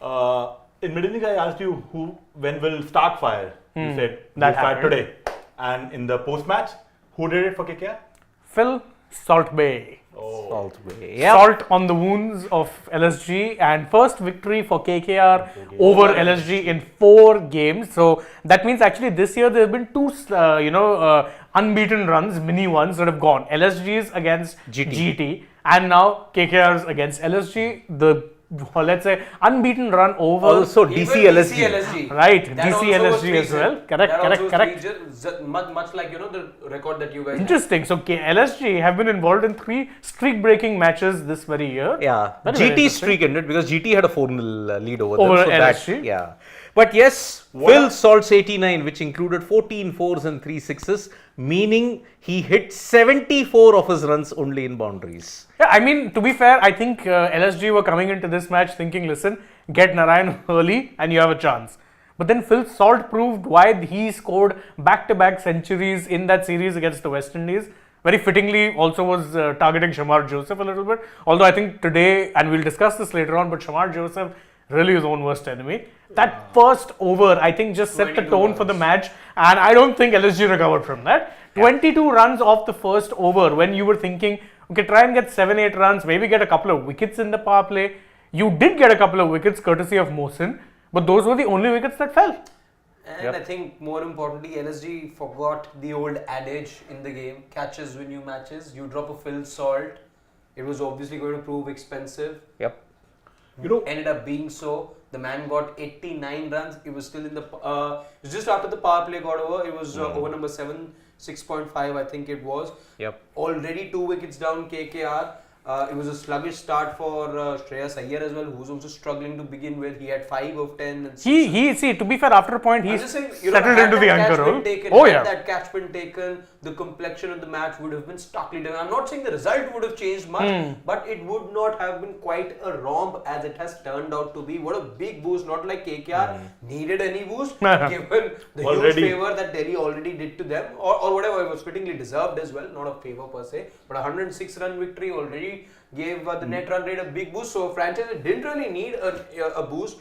In mid-innings, I asked you when will start fire. You said that fire today. And in the post-match, who did it for KKR? Phil Salt Bay. Salt Bay. Yep. Salt on the wounds of LSG, and first victory for KKR over LSG in 4 games. So that means actually this year there have been 2 unbeaten runs, mini ones that have gone. LSG's against GT and now KKR's against LSG. The let's say unbeaten run over. Also DC LSG. Right, That DC LSG as well. Correct. Much like the record that you guys. Interesting. So LSG have been involved in 3 streak-breaking matches this very year. Yeah, Very GT streak ended because GT had a 4-0 lead over Over them. So LSG. Yeah. But yes, Phil Salt's 89, which included 14 fours and 3 sixes, meaning he hit 74 of his runs only in boundaries. Yeah, I mean, to be fair, I think LSG were coming into this match thinking, listen, get Narayan early and you have a chance. But then Phil Salt proved why he scored back-to-back centuries in that series against the West Indies. Very fittingly also was targeting Shamar Joseph a little bit. Although I think today, and we'll discuss this later on, but Shamar Joseph really his own worst enemy. That first over, I think, just set the tone for the match, and I don't think LSG recovered from that. 22 runs off the first over when you were thinking, okay, try and get 7-8 runs, maybe get a couple of wickets in the power play. You did get a couple of wickets courtesy of Mohsin, but those were the only wickets that fell. And I think more importantly, LSG forgot the old adage in the game: catches win you matches. You drop a Phil Salt, it was obviously going to prove expensive. Yep. Ended up being so. The man got 89 runs. It was still in the. It was just after the power play got over. It was over number 7, 6.5, I think it was. Yep. Already 2 wickets down KKR. It was a sluggish start for Shreyas Iyer as well, who was also struggling to begin with. He had 5 of 10. And See, to be fair, after a point, he settled into the anchor role. Had that catch been taken, the complexion of the match would have been starkly different. I'm not saying the result would have changed much, but it would not have been quite a romp as it has turned out to be. What a big boost, not like KKR needed any boost, given the huge favor that Delhi already did to them, or whatever, it was fittingly deserved as well, not a favor per se, but a 106-run victory already gave the net run rate a big boost. So franchise didn't really need a boost.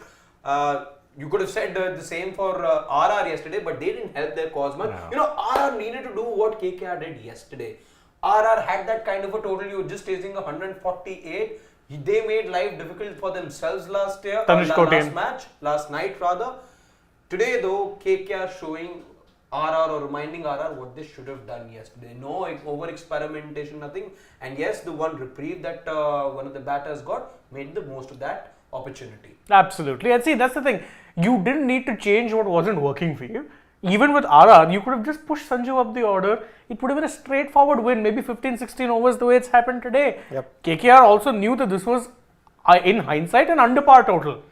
You could have said the same for RR yesterday, but they didn't help their cause much. RR needed to do what KKR did yesterday. RR had that kind of a total. You were just chasing 148. They made life difficult for themselves last night rather. Today though, KKR showing RR or reminding RR what they should have done yesterday. No over experimentation, nothing. And yes, the one reprieve that one of the batters got made the most of that opportunity. Absolutely. And see, that's the thing. You didn't need to change what wasn't working for you. Even with RR, you could have just pushed Sanju up the order. It would have been a straightforward win, maybe 15-16 overs the way it's happened today. Yep. KKR also knew that this was, in hindsight, an under par total.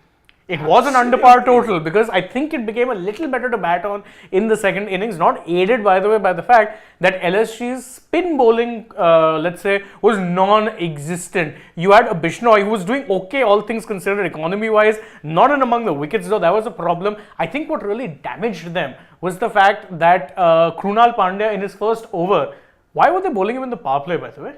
It was an under par total because I think it became a little better to bat on in the second innings, not aided by the way by the fact that LSG's spin bowling, let's say, was non-existent. You had a Bishnoi who was doing okay, all things considered, economy-wise, not in among the wickets though, that was a problem. I think what really damaged them was the fact that Krunal Pandya in his first over, why were they bowling him in the power play by the way?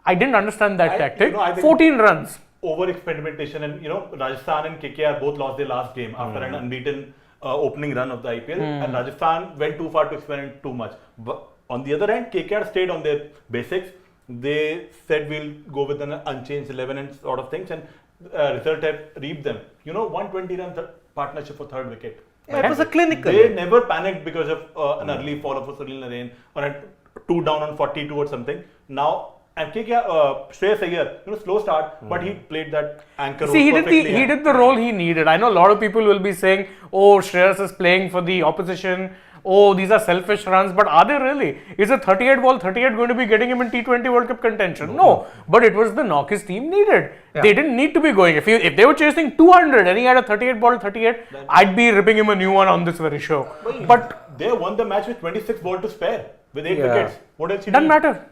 I didn't understand that tactic. 14 runs. Over experimentation, and Rajasthan and KKR both lost their last game after an unbeaten opening run of the IPL, and Rajasthan went too far to experiment too much. But on the other hand, KKR stayed on their basics. They said we'll go with an unchanged 11 and sort of things, and result had reaped them. 120-run partnership for third wicket. Yeah, it was a clinical. They never panicked because of an early fall of a Sunil Narine or a 2 down on 42 or something. Now. And KKR, Shreyas Iyer, slow start, but he played that anchor role perfectly. He did the role he needed. I know a lot of people will be saying, oh, Shreyas is playing for the opposition. Oh, these are selfish runs. But are they really? Is a 38 ball 38 going to be getting him in T20 World Cup contention? No. But it was the knock his team needed. Yeah. They didn't need to be going. If they were chasing 200 and he had a 38 ball 38, I'd be ripping him a new one on this very show. But they won the match with 26 balls to spare with 8 wickets. What else? Doesn't matter.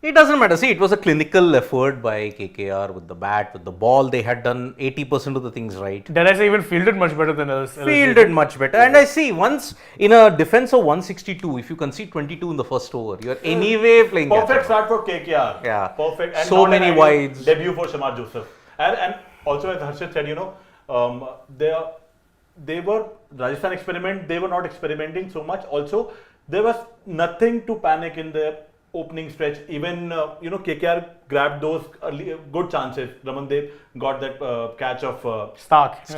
It doesn't matter. See, it was a clinical effort by KKR with the bat, with the ball. They had done 80% of the things right. Did I say even fielded much better than LSG? Fielded much better. And I see, once in a defense of 162, if you concede 22 in the first over, you're anyway playing perfect start for KKR. Yeah. Perfect. And so many wides. Debut for Shamar Joseph. And also as Harshit said, They were Rajasthan experiment. They were not experimenting so much. Also, there was nothing to panic in the opening stretch. Even KKR grabbed those early, good chances. Ramandev got that catch of Stark's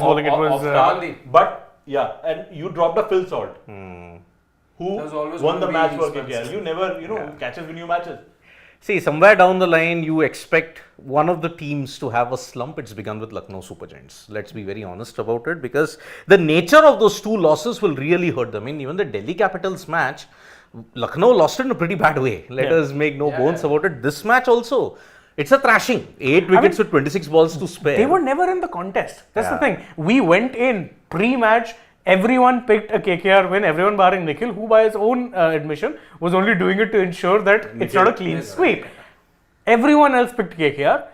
bowling. It was but yeah, and you dropped a Phil Salt, who That was always won the gonna match be for expensive. KKR. You never catches win you matches. See, somewhere down the line, you expect one of the teams to have a slump. It's begun with Lucknow Super Giants. Let's be very honest about it, because the nature of those two losses will really hurt them. I mean, even the Delhi Capitals match, Lucknow lost it in a pretty bad way. Let us make no bones about it. This match also, it's a thrashing. 8 wickets with 26 balls to spare. They were never in the contest. That's the thing. We went in pre-match. Everyone picked a KKR win, everyone barring Nikhil, who by his own admission was only doing it to ensure that it's not a clean sweep. Everyone else picked KKR.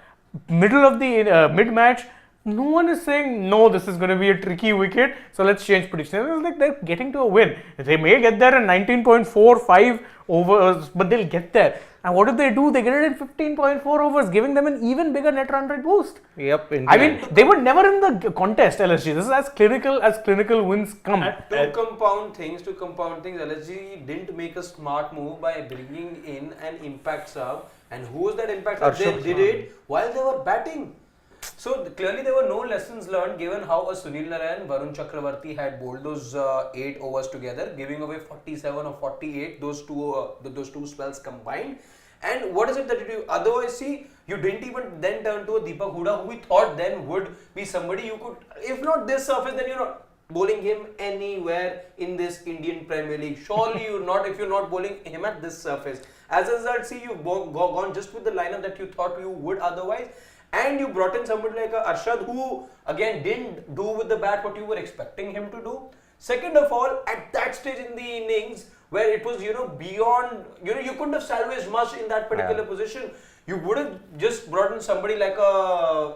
Middle of the mid-match, no one is saying, no, this is going to be a tricky wicket, so let's change prediction. It's like they're getting to a win. They may get there in 19.45 overs, but they'll get there. And what do? They get it in 15.4 overs, giving them an even bigger net run rate boost. Yep, indeed. I mean, they were never in the contest, LSG. This is as clinical wins come. To compound things, LSG didn't make a smart move by bringing in an impact sub. And who was that impact sub? They did it while they were batting. So clearly there were no lessons learned given how a Sunil Narine, Varun Chakravarti had bowled those 8 overs together, giving away 47 or 48, those two spells combined. And what is it that you do? Otherwise, see, you didn't even then turn to a Deepak Hooda, who we thought then would be somebody you could, if not this surface, then you're not bowling him anywhere in this Indian Premier League. Surely you're not if you're not bowling him at this surface. As a result, see, you've gone just with the lineup that you thought you would otherwise. And you brought in somebody like Arshad, who again didn't do with the bat what you were expecting him to do. Second of all, at that stage in the innings, where it was, beyond, you couldn't have salvaged much in that particular position. You would have just brought in somebody like a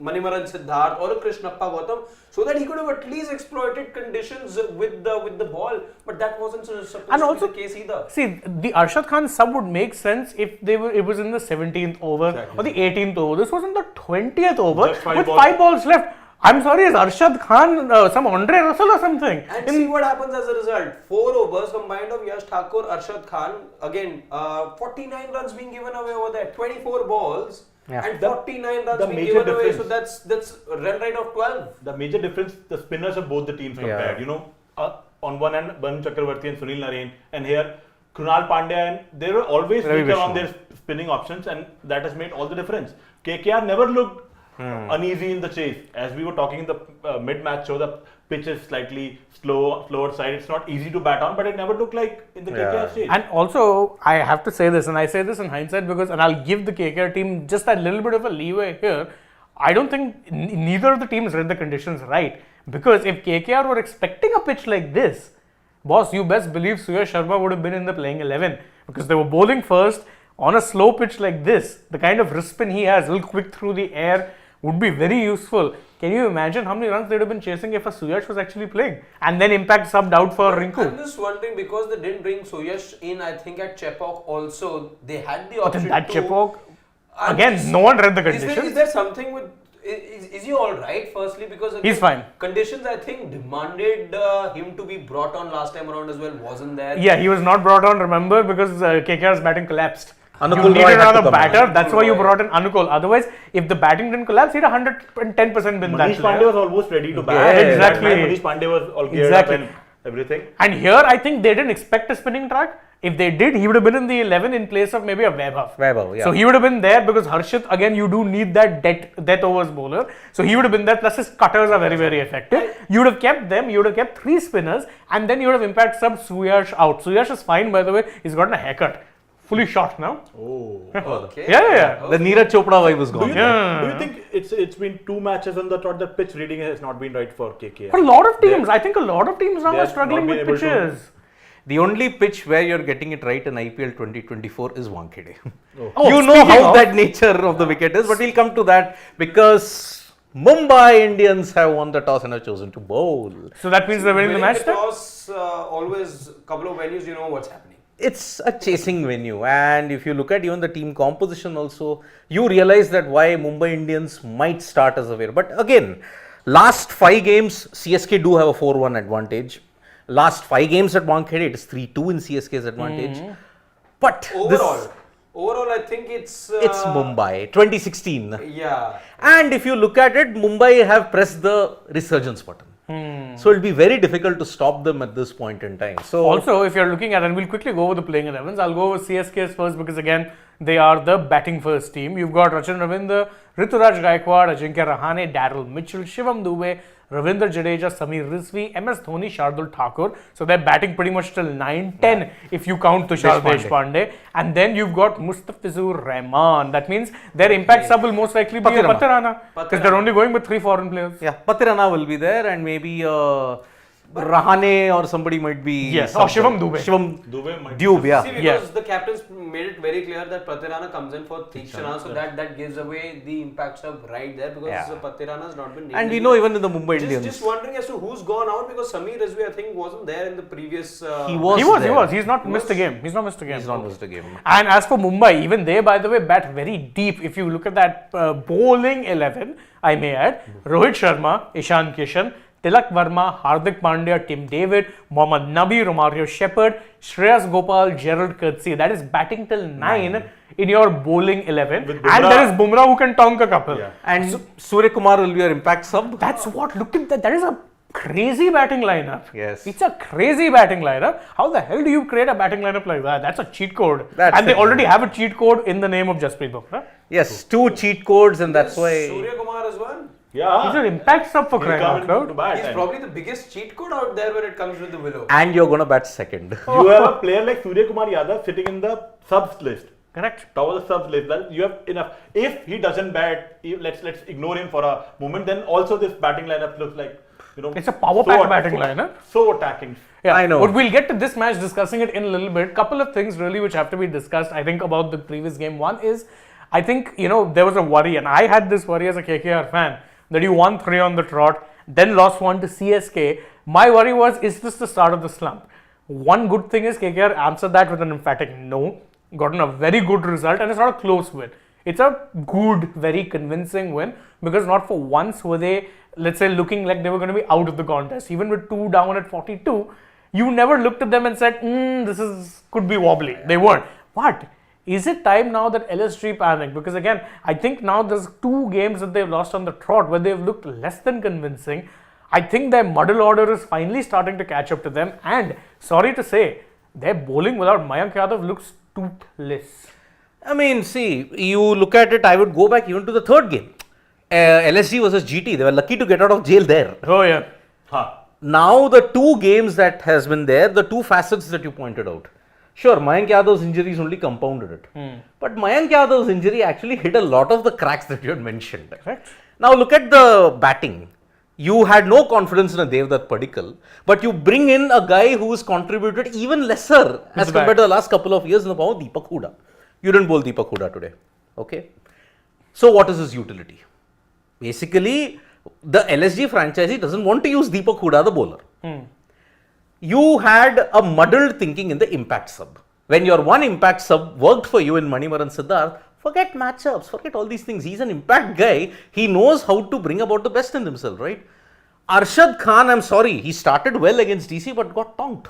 Manimaran Siddharth or a Krishnappa Gautam, so that he could have at least exploited conditions with the ball. But that wasn't supposed to be the case either. See, the Arshad Khan sub would make sense if it was in the 17th over or the 18th over. This was in the 20th over with 5 balls left. I'm sorry, is Arshad Khan some Andre Russell or something? And see what happens as a result. 4 overs combined of Yash Thakur, Arshad Khan. Again, 49 runs being given away over there. 24 balls and 49 runs being given away. So that's run rate of 12. The major difference, the spinners of both the teams compared. On one end, Varun Chakravarti and Sunil Narine, and here Krunal Pandya, and they were always weaker on their spinning options, and that has made all the difference. KKR never looked uneasy in the chase. As we were talking in the mid-match show, the pitch is slightly slower side. It's not easy to bat on, but it never looked like in the KKR stage. And also, I have to say this, and I say this in hindsight because, and I'll give the KKR team just that little bit of a leeway here. I don't think neither of the teams read the conditions right. Because if KKR were expecting a pitch like this, boss, you best believe Suyash Sharma would have been in the playing 11. Because they were bowling first on a slow pitch like this. The kind of wrist spin he has, a little quick through the air, would be very useful. Can you imagine how many runs they'd have been chasing if a Suyash was actually playing? And then impact subbed out for Rinku. I'm just wondering, because they didn't bring Suyash in, I think at Chepauk also, they had the option But in that Chepauk, again, no one read the conditions. Is there something with... Is he alright, firstly? Because again, he's fine. Conditions, I think, demanded him to be brought on last time around as well. Wasn't there? Yeah, he was not brought on, remember, because KKR's batting collapsed. Anukul You needed Roy had to another come batter. in. That's why you brought in Anukul. Otherwise, if the batting didn't collapse, he'd 110% been that Manish player. Pandey was almost ready to bat. Yeah, exactly. Manish Pandey was all geared up and everything. And here, I think they didn't expect a spinning track. If they did, he would have been in the 11 in place of maybe a Vaibhav. Yeah. So he would have been there because Harshit, again, you do need that death overs bowler. So he would have been there. Plus his cutters are very, very effective. You would have kept them. You would have kept 3 spinners. And then you would have impact sub Suyash out. Suyash is fine, by the way. He's gotten a haircut. Fully shot now. Oh. Okay. Yeah. The Neeraj Chopra vibe was gone. Do you think it's been 2 matches on the trot, the pitch reading has not been right for KKR? For a lot of teams. I think a lot of teams now they are have struggling not with been able to- pitches. The only pitch where you're getting it right in IPL 2024 is Wankhede. Oh, You know speaking how of- that nature of the wicket is, but we'll come to that because Mumbai Indians have won the toss and have chosen to bowl. So that means they're winning the match then? Toss, always, couple of venues, you know what's happening. it's a chasing venue, and if you look at even the team composition also, you realize that why Mumbai Indians might start as a favorite. But again, last 5 games, CSK do have a 4-1 advantage. Last 5 games at Wankhede, it is 3-2 in CSK's advantage. But overall, I think it's Mumbai 2016. Yeah. And if you look at it, Mumbai have pressed the resurgence button. So it'll be very difficult to stop them at this point in time. So also, if you're looking at, and we'll quickly go over the playing 11s, I'll go over CSK's first because again, they are the batting first team. You've got Rachin Ravindra, Rituraj Gaikwad, Ajinkya Rahane, Daryl Mitchell, Shivam Dubey, Ravindra Jadeja, Samir Rizvi, MS Dhoni, Shardul Thakur. So they're batting pretty much till 9-10 if you count Tushar Deshpande. And then you've got Mustafizur Rahman. That means their impact sub will most likely be Patirana because they're only going with 3 foreign players. yeah, Patirana will be there, and maybe Rahane or somebody might be. Yes, or Shivam Dubey. Shivam Dubey might Dube, yeah. See, because the captains made it very clear that Patirana comes in for Tikshana, so that gives away the impact sub right there because Patirana has not been named. And we know even in the Mumbai Indians. Just wondering as to who's gone out because Samir Rizvi I think wasn't there in the previous. He was. He's not missed a game. He's not missed a game. He's not missed a game. And as for Mumbai, even they, by the way, bat very deep. If you look at that bowling 11, I may add, Rohit Sharma, Ishan Kishan, Tilak Verma, Hardik Pandya, Tim David, Mohammad Nabi, Romario Shepherd, Shreyas Gopal, Gerald Kirtsey. That is batting till 9 in your bowling 11. And there is Bumrah who can tonk a couple. Yeah. And Surya Kumar will be your impact sub. That's what, look at that. That is a crazy batting lineup. Yes. It's a crazy batting lineup. How the hell do you create a batting lineup like that? That's a cheat code. That's and they already have a cheat code in the name of Jasprit Bumrah. Yes, 2 cheat codes, and that's why. Surya Kumar as well. Yeah. He's an impact sub for crying out loud. He's probably the biggest cheat code out there when it comes with the willow. And you're going to bat second. You have a player like Surya Kumar Yadav sitting in the subs list. Correct. Top of the subs list. That you have enough. If he doesn't bat, let's ignore him for a moment. Then also this batting lineup looks like, you know, It's a power pack batting lineup. So attacking. Yeah, I know. But we'll get to this match, discussing it in a little bit. Couple of things really which have to be discussed, I think, about the previous game. One is, I think, you know, there was a worry, and I had this worry as a KKR fan, that you won 3 on the trot, then lost 1 to CSK. My worry was, is this the start of the slump? One good thing is KKR answered that with an emphatic no, gotten a very good result, and it's not a close win. It's a good, very convincing win, because not for once were they, let's say, looking like they were going to be out of the contest. Even with 2 down at 42, you never looked at them and said, this could be wobbly. They weren't. But is it time now that LSG panic? Because again, I think now there's 2 games that they've lost on the trot where they've looked less than convincing. I think their muddle order is finally starting to catch up to them. And sorry to say, their bowling without Mayank Yadav looks toothless. I mean, see, you look at it, I would go back even to the 3rd game. LSG versus GT, they were lucky to get out of jail there. Oh yeah. Now the 2 games that has been there, the 2 facets that you pointed out. Sure, Mayank Yadav's injuries only compounded it. But Mayank Yadav's injury actually hit a lot of the cracks that you had mentioned. Correct. Now look at the batting. You had no confidence in a Devdutt Padikkal, but you bring in a guy who has contributed even lesser as compared to the last couple of years in the form of Deepak Hooda. You didn't bowl Deepak Hooda today. Okay. So what is his utility? Basically, the LSG franchisee doesn't want to use Deepak Hooda, the bowler. You had a muddled thinking in the impact sub. When your one impact sub worked for you in Manimaran Siddharth, forget matchups, forget all these things. He's an impact guy. He knows how to bring about the best in himself, right? Arshad Khan, I'm sorry, he started well against DC but got tonked.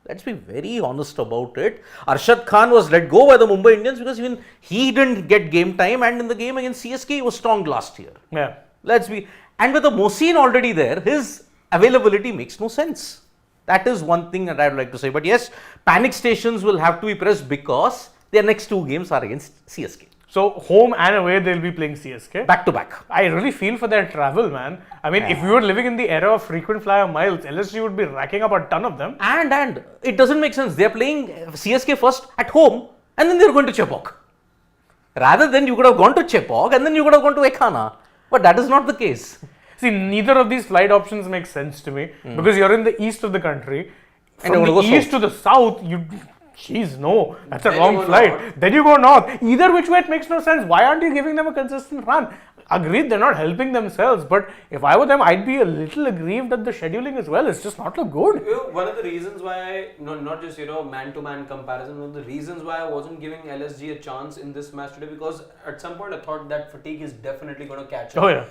Let's be very honest about it. Arshad Khan was let go by the Mumbai Indians because even he didn't get game time, and in the game against CSK, he was strong last year. Yeah. And with the Mohsin already there, his availability makes no sense. That is one thing that I would like to say. But yes, panic stations will have to be pressed because their next 2 games are against CSK. So home and away they'll be playing CSK. Back to back. I really feel for their travel, man. I mean, if we were living in the era of frequent flyer miles, LSG would be racking up a ton of them. And it doesn't make sense. They're playing CSK first at home and then they're going to Chepauk. Rather than you could have gone to Chepauk and then you could have gone to Ekhana. But that is not the case. See, neither of these flight options make sense to me because you're in the east of the country. And From you the want to go east to the south, jeez, no, that's a wrong flight. Then you go north. Either which way, it makes no sense. Why aren't you giving them a consistent run? Agreed, they're not helping themselves. But if I were them, I'd be a little aggrieved at the scheduling as well. It's just not look good. One of the reasons why, not just man-to-man comparison, one of the reasons why I wasn't giving LSG a chance in this match today, because at some point I thought that fatigue is definitely going to catch up. Oh yeah.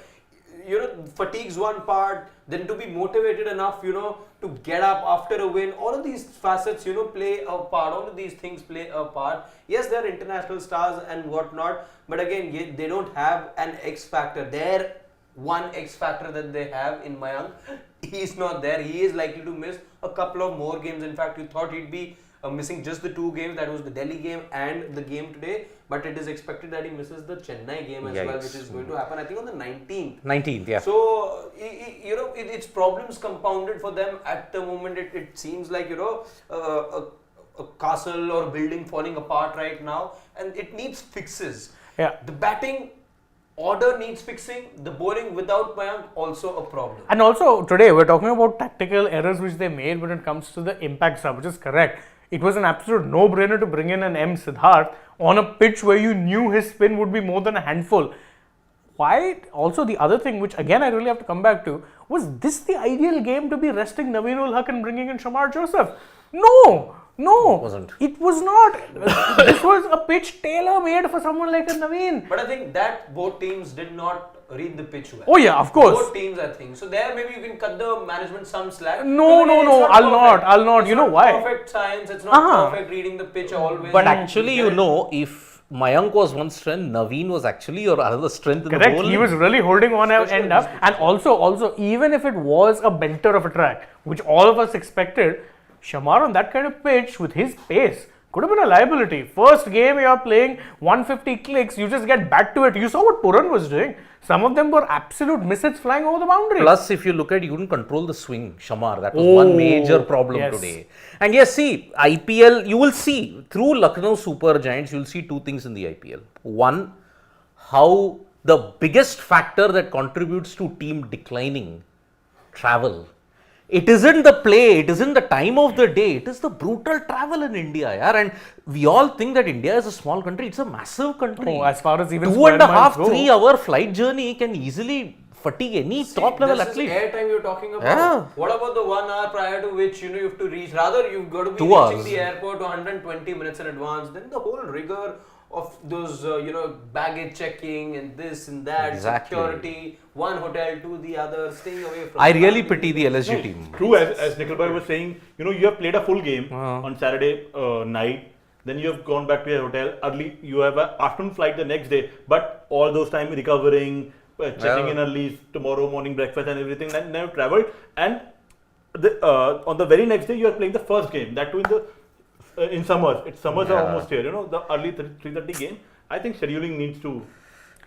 Fatigue's one part, then to be motivated enough, to get up after a win. All of these facets, play a part. All of these things play a part. Yes, they're international stars and whatnot, but again, they don't have an X factor. Their one X factor that they have in Mayank, he's not there. He is likely to miss a couple of more games. In fact, you thought he'd be missing just the 2 games, that was the Delhi game and the game today, but it is expected that he misses the Chennai game as well, which is going to happen, I think, on the 19th. 19th, yeah. So, it's problems compounded for them at the moment. It seems like, a castle or building falling apart right now, and it needs fixes. Yeah. The batting order needs fixing. The bowling without Mayank also a problem. And also today we're talking about tactical errors which they made when it comes to the impact sub, which is correct. It was an absolute no-brainer to bring in an M. Siddharth on a pitch where you knew his spin would be more than a handful. Why? Also, the other thing, which again I really have to come back to, was this the ideal game to be resting Naveen ul Haq and bringing in Shamar Joseph? No, It wasn't. It was not. This was a pitch tailor-made for someone like a Naveen. But I think that both teams did not read the pitch well. Oh yeah, of course. Both teams, I think. So there, maybe you can cut the management some slack. No, I'll not. You know why? It's not perfect science. It's not perfect reading the pitch always. But actually, if Mayank was one strength, Naveen was actually your other strength in the Correct. bowl. He was really holding on and end up. And also, even if it was a belter of a track, which all of us expected, Shamar on that kind of pitch with his pace could have been a liability. First game you are playing 150 clicks, you just get back to it. You saw what Puran was doing. Some of them were absolute misses flying over the boundary. Plus, if you look at, you couldn't control the swing, Shamar. That was one major problem today. And yes, see, IPL, you will see, through Lucknow Super Giants, you will see 2 things in the IPL. One, how the biggest factor that contributes to team declining, travel. It isn't the play, it isn't the time of the day, it is the brutal travel in India. Yeah? And we all think that India is a small country, it's a massive country. As far as even 2.5, 3 hour flight journey can easily fatigue any top level athlete. This is airtime you're talking about. Yeah. What about the 1 hour prior to which you have to reach? Rather, you've got to be 2 reaching hours. the airport 120 minutes in advance. Then the whole rigor of those, baggage checking and this and that, security, one hotel to the other, staying away from. I really pity the LSG team. True, as Nikhil Bhai was saying, you have played a full game on Saturday night. Then you have gone back to your hotel early. You have an afternoon flight the next day, but all those time recovering, checking in early, tomorrow morning breakfast and everything. Then never traveled. And on the very next day, you are playing the first game. That too in summers. Summers are almost here. The early 3:30 game. I think scheduling needs to.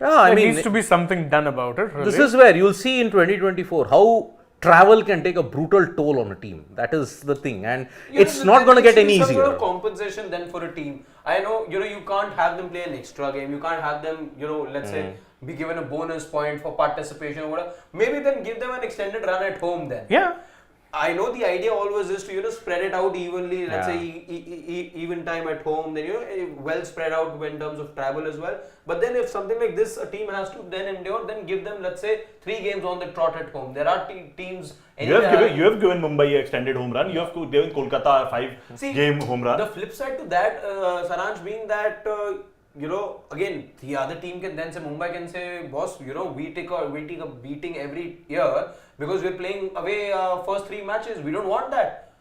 There needs to be something done about it. Really. This is where you'll see in 2024 how travel can take a brutal toll on a team. That is the thing, and it's not going to get any easier. Some sort of compensation then for a team. I know, you can't have them play an extra game. You can't have them, let's say, be given a bonus point for participation or whatever. Maybe then give them an extended run at home then. Yeah. I know the idea always is to spread it out evenly. Let's say even time at home, then well spread out in terms of travel as well. But then if something like this a team has to then endure, then give them, let's say, 3 games on the trot at home. There are teams. You have given Mumbai an extended home run. You have given Kolkata a 5-game home run. The flip side to that, Saransh, being that. Again, the other team can then say, Mumbai can say, boss, we take a beating every year because we're playing away first 3 matches. We don't want that.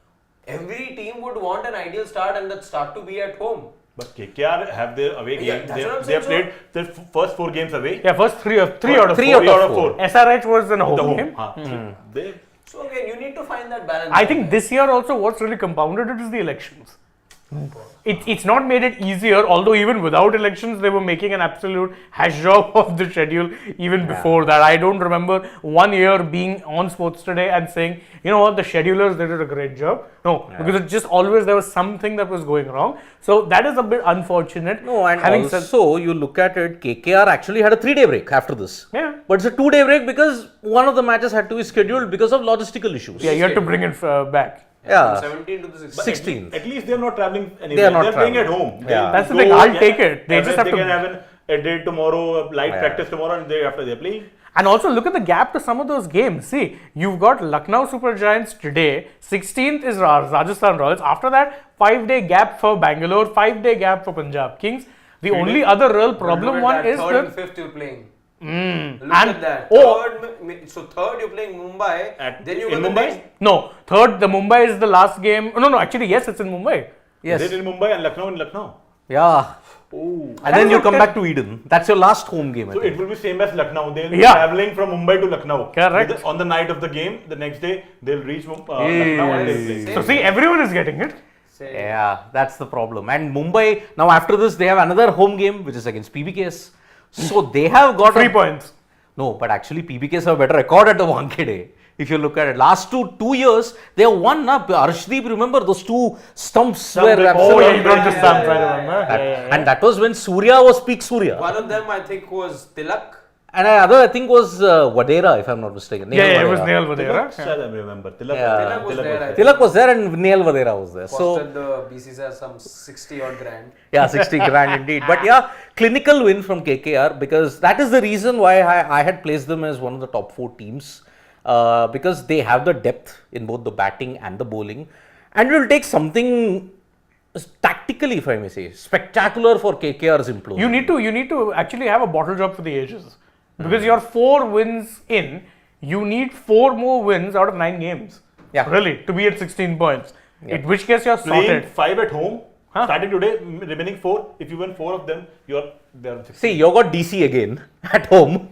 Every team would want an ideal start and that start to be at home. But KKR have their away game. They have so. played their first 4 games away. Yeah, first 3 out of 4. 3 out of 4. SRH was an home game. So again, you need to find that balance. I think this year also what's really compounded it is the elections. It's not made it easier, although even without elections, they were making an absolute hash job of the schedule even before that. I don't remember one year being on Sports Today and saying, you know what, the schedulers, they did a great job. No, because it just always, there was something that was going wrong. So that is a bit unfortunate. No, and also you look at it, KKR actually had a 3-day break after this. Yeah. But it's a 2-day break because one of the matches had to be scheduled because of logistical issues. Yeah, you had to bring it back. Yeah. 17 to the 16. At least they are not traveling anywhere. They are playing at home. That's the thing. I'll take it. They can have a day tomorrow, light practice tomorrow, and day after they're playing. And also look at the gap to some of those games. See, you've got Lucknow Super Giants today. 16th is Rajasthan Royals. After that, 5-day gap for Bangalore, 5-day gap for Punjab Kings. The only other real problem one is third and the fifth you're playing. Look And- at that. oh. Third you're playing Mumbai. Then you in got the Mumbai? next. no, third, the Mumbai is the last game. No, actually, yes, it's in Mumbai. Yes. They did in Mumbai and Lucknow in Lucknow. Yeah. Oh. And then you come back to Eden. That's your last home game. I So think. it will be same as Lucknow. They'll be Yeah. traveling from Mumbai to Lucknow. Correct. On the night of the game, the next day they'll reach Lucknow and they'll play. So see, everyone is getting it. Yeah, that's the problem. And Mumbai, now after this, they have another home game, which is against PBKs. So they have got 3 points. No, but actually PBKs have a better record at the Wankhede. If you look at it, last two years, they have won. Arshdeep, remember those two stumps were Oh, yeah, absolutely you brought the stumps, I remember. And that was when Surya was peak Surya. One of them I think was Tilak. And another, I think, was Vadera, if I'm not mistaken. Yeah, it was Vadera. Neil Vadera. Shall I remember? Tilak, Yeah. Tilak was there, I think. Tilak was there and Neil Vadera was there. Costed the BCCI some 60 odd grand. Yeah, 60 grand indeed. But yeah, clinical win from KKR because that is the reason why I had placed them as one of the top 4 teams because they have the depth in both the batting and the bowling. And it will take something tactically, if I may say, spectacular for KKR's implosion. You need to actually have a bottle job for the ages. Because you're 4 wins in, you need 4 more wins out of 9 games. Yeah. Really, to be at 16 points. In which case you're playing sorted. 5 at home, starting today, remaining 4. If you win 4 of them, you're there. See, you got DC again at home.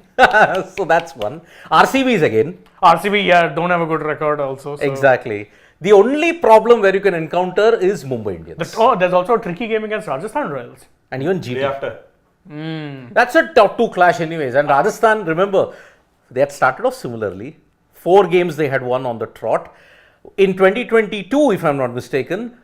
So that's one. RCB is again. RCB, yeah, don't have a good record also. So. Exactly. The only problem where you can encounter is Mumbai Indians. There's also a tricky game against Rajasthan Royals. And even GT. Day after. That's a top 2 clash anyways. And Rajasthan, remember, they had started off similarly. 4 games they had won on the trot. In 2022, if I'm not mistaken,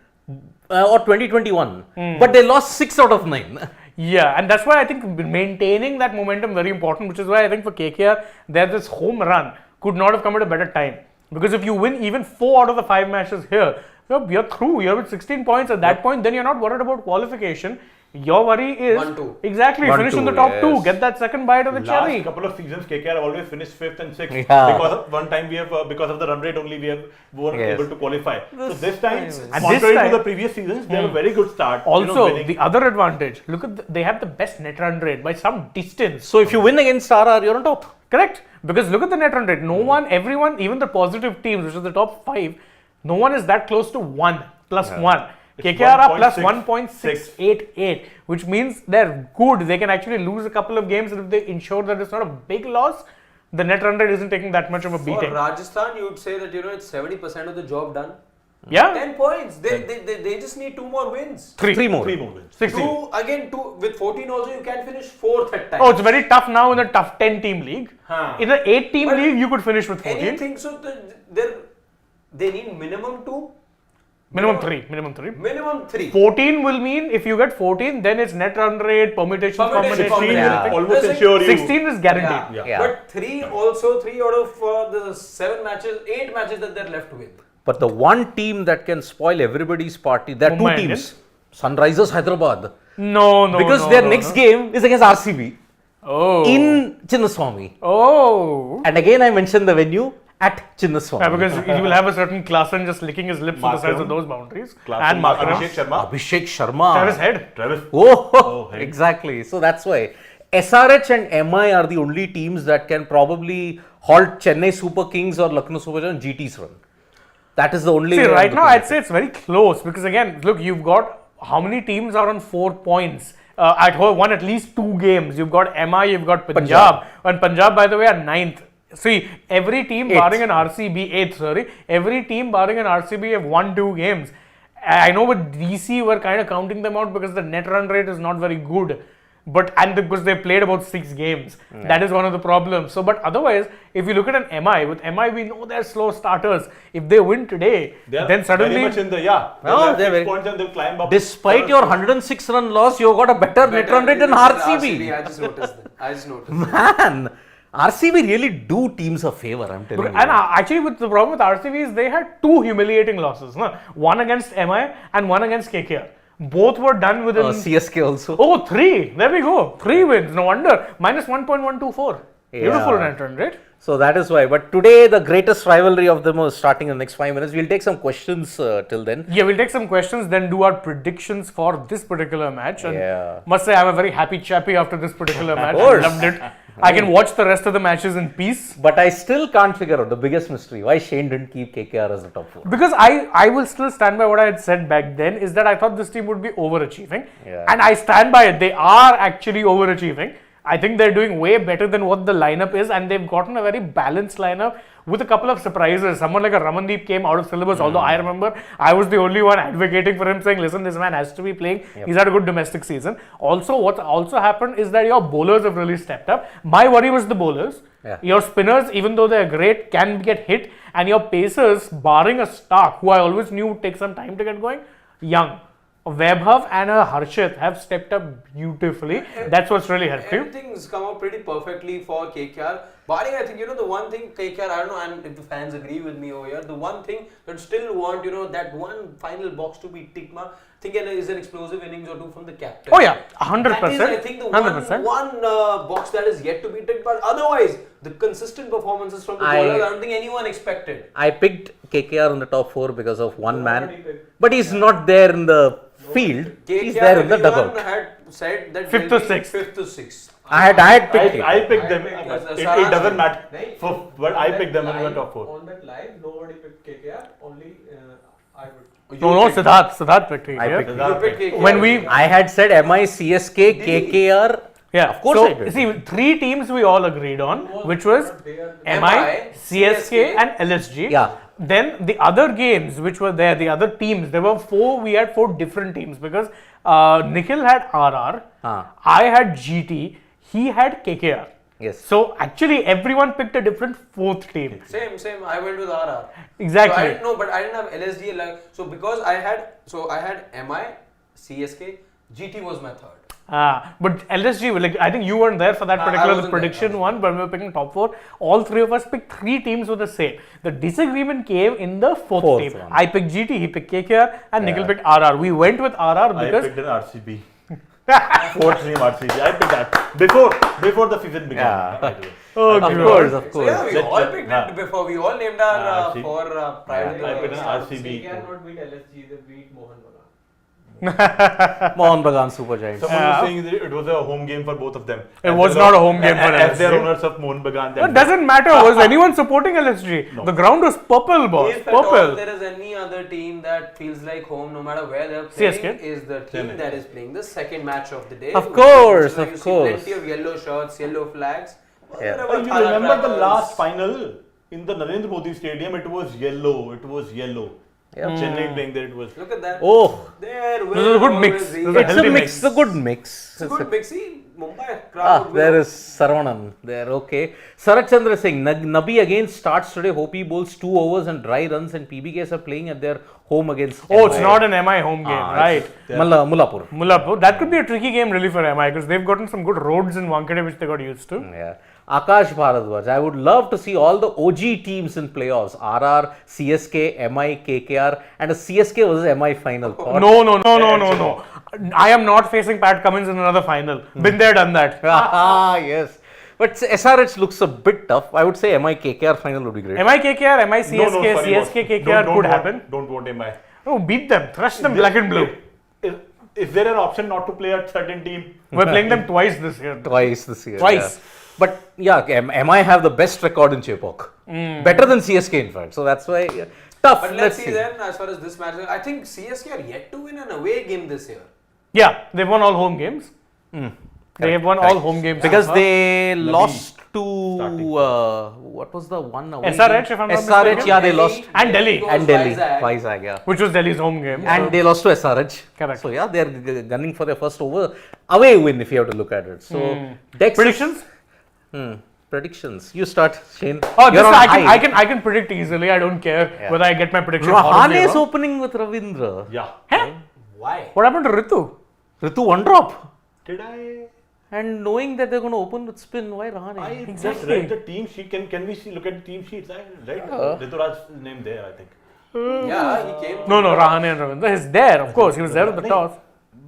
or 2021. But they lost 6 out of 9. Yeah, and that's why I think maintaining that momentum very important, which is why I think for KKR, this home run could not have come at a better time. Because if you win even 4 out of the 5 matches here, you're through. You're with 16 points at that point. Then you're not worried about qualification. Your worry is 1-2. exactly 1-2, finish in the top 2, yes. get that second bite of the Last cherry. couple of seasons, KKR have always finished 5th and 6th. Yeah. Because of one time we have, because of the run rate only, we weren't Yes. able to qualify. So this time, And contrary this time- to the previous seasons, they have a very good start. Also, winning. the other advantage, look at they have the best net run rate by some distance. So if you win against RR, you're on top. Correct? Because look at the net run rate. No one, everyone, even the positive teams, which is the top 5, no one is that close to 1 plus 1. It's KKR are plus 1.6. 1.688, which means they're good. They can actually lose a couple of games, and if they ensure that it's not a big loss, the net run rate isn't taking that much of a For beating. Rajasthan, you would say that it's 70% of the job done. Yeah? 10 points. They just need 2 more wins. 3 more. 3 more wins. 16. 2 with 14 also you can finish 4th at times. Oh, it's very tough now in the tough 10 team league. In the 8 team But league, you could finish with 14. Anything so they need minimum 2. Minimum 3. Minimum 3. Minimum 3. 14 will mean if you get 14, then it's net run rate, permutations, Permutation, 16 will Yeah. almost That's ensure you. 16 is guaranteed. Yeah. Yeah. But 3 out of the 7 matches, 8 matches that they're left with. But the one team that can spoil everybody's party, there are 2 Mumbai teams. Sunrisers Hyderabad. No, Because their next game is against RCB Oh. in Chinnaswamy. Oh. And again, I mentioned the venue at Chinnaswamy. Yeah, because he will have a certain Klassen just licking his lips on the sides Markram. of those boundaries. Class And Markram. Abhishek Sharma. Abhishek Sharma. Travis Head. Travis. Oh, hey. exactly. So that's why SRH and MI are the only teams that can probably halt Chennai Super Kings or Lucknow Super Giants GT's run. That is the only See, way I'm right now looking I'd at say it's very close because again, look, you've got how many teams are on 4 points? Won at least 2 games. You've got MI, you've got Punjab. And Punjab, by the way, are 9th. See, every team barring an RCB, 8th, sorry. Every team barring an RCB have won 2 games. I know with DC, we're kind of counting them out because the net run rate is not very good. And because they played about 6 games. That is one of the problems. So, but otherwise, if you look at an MI, with MI, we know they're slow starters. If they win today, They are then suddenly. very much in the, yeah. Oh, They'll they're have very- 6 points and they'll climb up. Despite your 106 run loss, you've got a better net run rate than RCB. I just noticed that. I just noticed. Man, RCB really do teams a favor, I'm telling you. And actually, with the problem with RCB is they had 2 humiliating losses. No? One against MI and one against KKR. Both were done within. CSK also. Oh, 3. There we go. 3 wins. No wonder. Minus 1.124. Beautiful Yeah. net run rate. So that is why. But today, the greatest rivalry of them is starting in the next 5 minutes. We'll take some questions till then. Yeah, we'll take some questions, then do our predictions for this particular match. And Yeah. must say, I'm a very happy chappy after this particular match. I course. loved it. I can watch the rest of the matches in peace. But I still can't figure out the biggest mystery. Why Shane didn't keep KKR as the top 4. Because I will still stand by what I had said back then, is that I thought this team would be overachieving. Yeah. And I stand by it. They are actually overachieving. I think they're doing way better than what the lineup is, and they've gotten a very balanced lineup with a couple of surprises. Someone like a Ramandeep came out of syllabus, although I remember I was the only one advocating for him, saying, listen, this man has to be playing. He's had a good domestic season. Also, what's also happened is that your bowlers have really stepped up. My worry was the bowlers. Yeah. Your spinners, even though they're great, can get hit, and your pacers, barring a Stark, who I always knew would take some time to get going, young. A Vaibhav and a Harshit have stepped up beautifully. That's what's really helped you. Everything's come out pretty perfectly for KKR. Barring, I think, the one thing KKR, I don't know, and if the fans agree with me over here, the one thing that still want, that one final box to be ticked mark, I think is an explosive innings or two from the captain. Oh yeah, 100%. That is, I think, the 100%. one box that is yet to be ticked, but otherwise, the consistent performances from the bowlers, I don't think anyone expected. I picked KKR in the top 4 because of one man. But he's not there in the field. He's there in the dugout. Had said that 5th to 6th. 5th to 6th. I had picked it. I picked them. Because It Saraj doesn't did. matter. No, But I picked them in the top 4. On that live, nobody picked KKR. Only I would. No, Siddharth picked it. I Yeah. picked You picked KKR. When we- I had said MI, CSK, KKR. Yeah, Of course so, I did. see, 3 teams we all agreed on, which was MI, CSK and LSG. Yeah. Then the other games which were there, the other teams, there were 4, we had 4 different teams because Nikhil had RR, I had GT, he had KKR. Yes. So actually everyone picked a different 4th team. Same. I went with RR. Exactly. So I didn't know, but I didn't have LSG. So because I had MI, CSK, GT was my third. But LSG, I think you weren't there for that I particular wasn't prediction there. one, but we were picking top 4. All 3 of us picked 3 teams with the same. The disagreement came in the 4th team. one. I picked GT, he picked KKR, and Nikhil picked RR. We went with RR I because picked an RCB. 4th team RCB. I picked that before the season began. Yeah. by the way. Of course. So yeah, we Let's all check. picked Yeah. it before. We all named our see. 4 private. I picked an RCB. KKR not beat LSG, they beat Mohan Bagan. Mohan Bagan Super Giants. Someone was saying that it was a home game for both of them. It was not a home game for As they're LSG. owners of Mohan Bagan. it doesn't matter. Was anyone supporting LSG? No. The ground was purple, boss. If at all Purple. there is any other team that feels like home, no matter where they're playing, CSK? is the team Chennai. that is playing the second match of the day. Of course, You of see course. Plenty of yellow shirts, yellow flags. Yeah. Wherever You Thana remember the travels. last final in the Narendra Modi Stadium? It was yellow. Yeah. Chennai playing there. It was. Look at that. Oh, There This is a good mix. always This is be- a it's a healthy mix. mix. It's a good mix. It's a good mix. See, Mumbai crowd. There is Saravanan there. Okay. Sarat Chandra Singh. Nabi again starts today. Hope he bowls 2 overs and dry runs, and PBKs are playing at their home against. Oh, it's MI. not an MI home game, right? Mullapur. Mullapur. That could be a tricky game really for MI because they've gotten some good roads in Wankhede which they got used to. Yeah. Akash Bharadwaj. I would love to see all the OG teams in playoffs. RR, CSK, MI, KKR, and a CSK versus MI final. Thought? No. I am not facing Pat Cummins in another final. Been there, done that. Yes. But SRH looks a bit tough. I would say MI KKR final would be great. MI KKR, MI CSK, No, sorry, CSK boss. KKR Don't could want- happen. Don't want MI. Oh, beat them, thrash them black and blue. Is there an option not to play a certain team? We're playing them twice this year. Twice this year. Twice. Yeah. But yeah, MI have the best record in Chepauk. Better than CSK in fact. So that's why tough. But let's see then, as far as this match, I think CSK are yet to win an away game this year. Yeah, they've won all home games. They have won all home games Because so far. they lost to starting. What was the one away SRH, game? if I'm not SRH, mistaken. yeah, they lost. And Delhi. It was And Delhi. Vizag. Vizag, yeah. Which was Delhi's home game. And they lost to SRH. Correct. So yeah, they're gunning for their first away win if you have to look at it. So Dex Predictions? Predictions. You start, Shane. Oh, You're this on I high. can predict easily. I don't care Yeah. whether I get my prediction Rahane is wrong. opening with Ravindra. Yeah. Huh? Why? What happened to Ritu? Ritu one drop. Did I? And knowing that they're going to open with spin, why Rahane? I just Exactly. read the team sheet. Can we look at the team sheets? I read Rituraj's name there, I think. Yeah, he came. No, Rahane and Ravindra is there. Of course, he was there at the toss.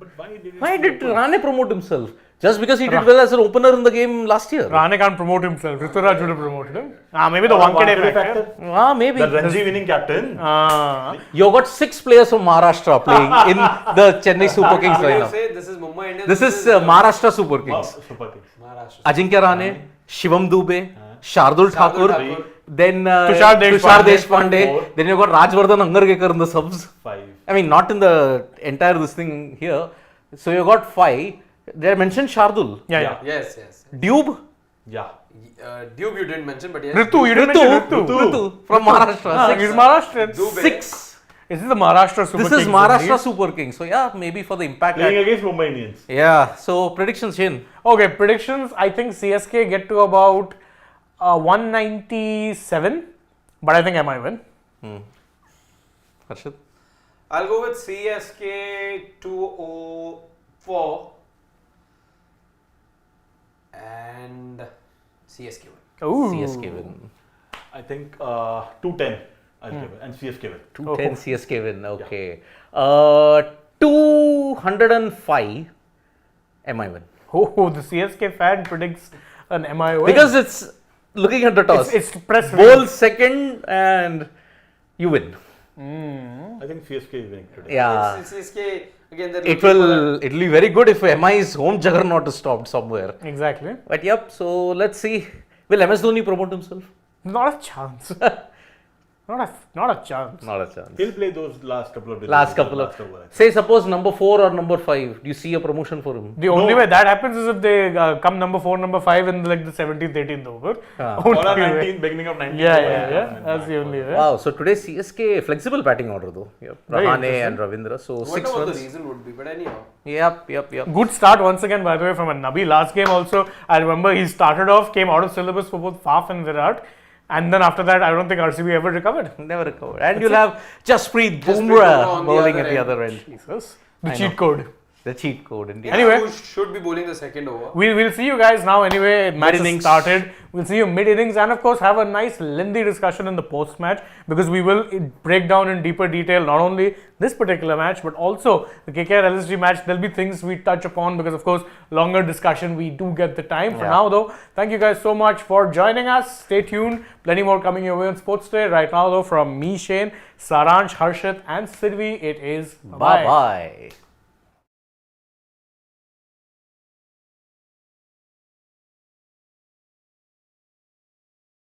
But Why did Rane promote himself? Just because he did well as an opener in the game last year. Rane can't promote himself. Rituraj would have promoted him. Maybe the Wankhede factor. Maybe. The Ranji winning captain. You've got 6 players from Maharashtra playing in the Chennai Super Kings Would you lineup. say this is Mumbai Indians? This is Maharashtra Super Wow, Kings. Super Kings. Maharashtra. Ajinkya Rane, Shivam Dubey, Shardul Thakur, Thakur. then Tushar Deshpande. Four. Then you've got Rajvardhan Angarkar in the subs. 5. I mean, not in the entire this thing here. So you've got 5. They mentioned Shardul. Yeah. Yes, yes. Dube. Yeah. Dube you didn't mention, but yes. Ritu, you didn't mention Ritu. Ritu from Maharashtra. He's Maharashtrian. Dube. 6. Is this the Maharashtra Super This Kings? is Maharashtra indeed? Super Kings. So yeah, maybe for the impact. Playing against Mumbai Indians. Yeah. So predictions, Shane. Okay, predictions. I think CSK get to about 197, but I think MI win. Harshit. I'll go with CSK 204 and CSK win. Ooh. CSK win. I think 210. I'll give it. And CSK win. 210 CSK win. Okay. 205 MI win. Oh, the CSK fan predicts an MI win. Because it's looking at the toss. it's press Bowl second and you win. I think CSK is winning today. Yeah. It's CSK again. It'll be very good if MI's home juggernaut is stopped somewhere. Exactly. But yep, so let's see. Will MS Dhoni promote himself? Not a chance. not a chance. Not a chance. He'll play those last couple of days. Last couple of. Say, suppose number 4 or number 5. Do you see a promotion for him? The only way that happens is if they come number 4, number 5 in like the 17th, 18th over. Or 19th, beginning of 19th. Yeah. That's the only way. Wow, so today CSK flexible batting order though. Yep. Very Rahane and Ravindra. So I 6 wonder what the runs. reason would be, but anyhow. Yep. Good start once again, by the way, from a Nabi. Last game also, I remember he started off, came out of syllabus for both Faf and Virat. And then after that, I don't think RCB ever recovered. Never recovered. And you'll have Jasprit Bumrah Bumrah on the bowling other at the end. other end. Jesus. The I cheat know. code. The cheat code indeed. Anyway. Who should be bowling the second over? We'll see you guys now anyway. Match has Mid-innings. started. We'll see you mid-innings and of course have a nice lengthy discussion in the post-match because we will break down in deeper detail not only this particular match but also the KKR LSG match. There'll be things we touch upon because of course longer discussion we do get the time. For now though, thank you guys so much for joining us. Stay tuned. Plenty more coming your way on Sports Day. Right now though, from me, Shane, Saransh, Harshit and Sirvi, it is Bye-bye.